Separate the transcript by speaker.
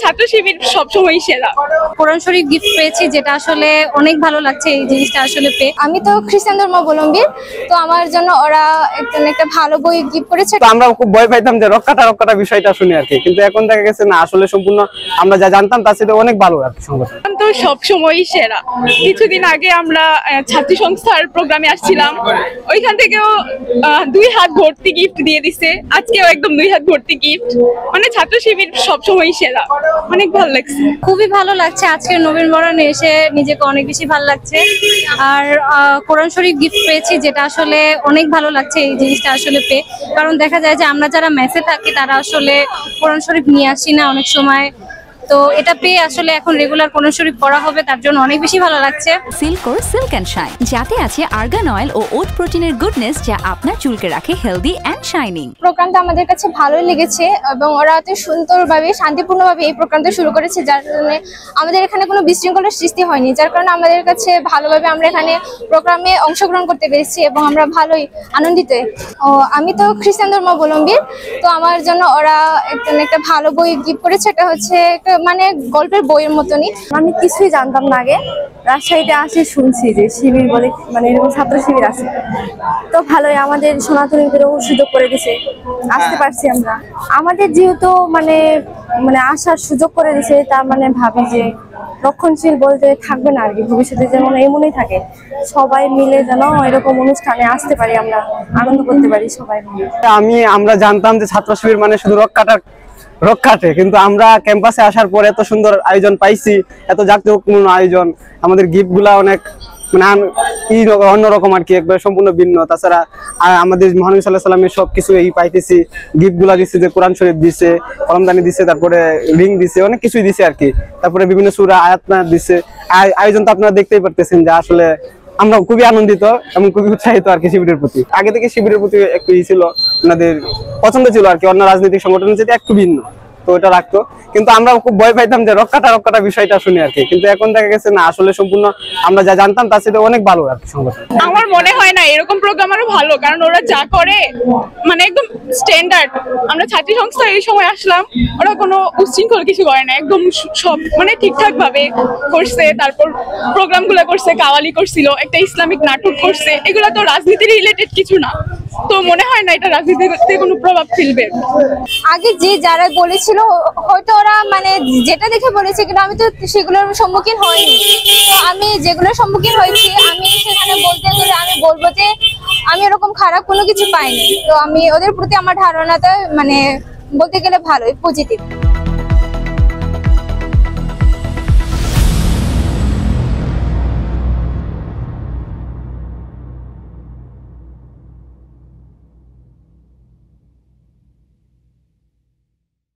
Speaker 1: ছাত্র শিবির সবসময় সেরা।
Speaker 2: কোরআন শরীফ গিফট পেয়েছি, যেটা আসলে অনেক ভালো লাগছে এই জিনিসটা আসলে পেয়ে।
Speaker 3: আমি তো খ্রিস্টান ধর্মাবলম্বী, তো আমার জন্য ওরা একটা ভালো বই গিফট করেছে।
Speaker 4: তো আমরা খুব ভয় পাইতাম যে রক্ষাটা বিষয়টা শুনে আর কি, কিন্তু এখন দেখা গেছে না, আসলে সম্পূর্ণ আমরা যা জানতাম তার সাথে অনেক ভালো আর কি সংগঠন।
Speaker 1: তো সবসময় সেরা। কিছুদিন আগে আমরা ছাত্রী সংস্থার প্রোগ্রামে আসছিলাম, ওইখান থেকেও 2 হাত ভর্তি গিফট দিয়ে দিছে। আজকেও একদম 2 হাত ভর্তি গিফট। মানে ছাত্র শিবির সবসময় সেরা, অনেক ভালো লাগছে।
Speaker 2: খুবই ভালো লাগছে আজকের নবীন বরণে এসে, নিজেকে অনেক বেশি ভালো লাগছে। আর কোরআন শরীফ গিফট পেয়েছি, যেটা আসলে অনেক ভালো লাগছে এই জিনিসটা আসলে পেয়ে। কারণ দেখা যায় যে আমরা যারা মেসে থাকি তারা আসলে কোরআন শরীফ নিয়ে আসি না অনেক সময়, তো এটা পেয়ে আসলে এখন রেগুলার কোরআন শরীফ পড়া হবে, তার জন্য অনেক বেশি ভালো লাগছে।
Speaker 5: সিল্কোর সিল্ক অ্যান্ড শাইন, যাতে আছে আর্গান অয়েল ও ওট প্রোটিনের গুডনেস, যা আপনার চুলকে রাখে হেলদি অ্যান্ড শাইনিং।
Speaker 3: প্রোগ্রামটা আমাদের কাছে ভালোই লেগেছে এবং ওরা অত সুন্দরভাবে শান্তিপূর্ণভাবে এই প্রোগ্রামটা শুরু করেছে, যার জন্য আমাদের এখানে কোনো বিশৃঙ্খলার সৃষ্টি হয়নি, যার কারণে আমাদের কাছে ভালোভাবে আমরা এখানে প্রোগ্রামে অংশগ্রহণ করতে পেরেছি এবং আমরা ভালোই আনন্দিত। আমি তো খ্রিস্টান ধর্মাবলম্বী, তো আমার জন্য ওরা একটা ভালো বই গিফট করেছে। এটা হচ্ছে মানে গল্পের বইয়ের মতনই।
Speaker 6: আমি কিছুই জানতাম না আগে, রাজশাহীতে আসে শুনছি যে শিবির বলে, মানে এরকম ছাত্র শিবির আছে, তো ভালোই আমাদের সনাতনীদেরও সুযোগ করে দিছে, আসতে পারছি আমরা। আমাদের যেহেতু মানে আসার সুযোগ করে দিছে, তার মানে ভাবি যে রক্ষণশীল বলতে থাকবে না আর কি, ভবিষ্যতে যেমন এমনই থাকে, সবাই মিলে যেন এরকম অনুষ্ঠানে আসতে পারি, আমরা আনন্দ করতে পারি সবাই মিলে।
Speaker 4: আমরা জানতাম যে ছাত্র শিবির মানে শুধু রক্ষাটে, কিন্তু আমরা ক্যাম্পাসে আসার পরে এত সুন্দর আয়োজন পাইছি, এত জাঁকজমকপূর্ণ আয়োজন, আমাদের গিফট গুলা অনেক মানে অন্যরকম আর কি, একবার সম্পূর্ণ ভিন্ন। তাছাড়া আমাদের মহানবী সাল্লাল্লাহু আলাইহি ওয়াসাল্লামের সবকিছু এই পাইতেছি, গিফট গুলা দিচ্ছে, যে কোরআন শরীফ দিছে, কলমদানি দিছে, তারপরে রিং দিছে, অনেক কিছুই দিছে আর কি। তারপরে বিভিন্ন সূরা আয়াত দিছে। আয়োজন তো আপনারা দেখতেই পারতেছেন যে আসলে আমরা খুবই আনন্দিত এবং খুবই উৎসাহিত আর কি শিবিরের প্রতি। আগে থেকে শিবিরের প্রতি একটু ছিল, আপনাদের পছন্দ ছিল আর কি, অন্য রাজনৈতিক সংগঠনের যেটা একটু ভিন্ন, তো ওটা রাখতো। কিন্তু আমরা খুব ভয় পাইতাম যে রক্ষাটা বিষয়টা শুনে আর কি, কিন্তু এখন দেখা গেছে না, আসলে সম্পূর্ণ আমরা যা জানতাম তার সাথে অনেক ভালো আর কি সংগঠন।
Speaker 1: আমার মনে হয় না এরকম প্রোগ্রাম আরো ভালো, কারণ ওরা যা করে মানে একদম স্ট্যান্ডার্ড। আমরা ছাত্রী সংস্থা এই সময় আসলাম, ওরা কোনো উচ্ছৃঙ্খল কিছু করে না, একদম সব মানে ঠিকঠাক ভাবে করছে। তারপর প্রোগ্রাম গুলো করছে, কাওয়ালি করছিল, একটা ইসলামিক নাটক করছে, এগুলো তো রাজনীতি রিলেটেড কিছু না, তো মনে হয় না এটা রাজনীতিতে কোনো প্রভাব ফেলবে।
Speaker 3: আগে যে যারা বলেছিল হয়তো ওরা মানে যেটা দেখে বলেছে, কিন্তু আমি তো সেগুলোর সম্মুখীন হইনি। তো আমি যেগুলোর সম্মুখীন হয়েছি, আমি সেখানে বলতে গেলে আমি বলবো যে আমি এরকম খারাপ কোনো কিছু পাইনি। তো আমি ওদের প্রতি আমার ধারণাটা মানে বলতে গেলে ভালোই পজিটিভ।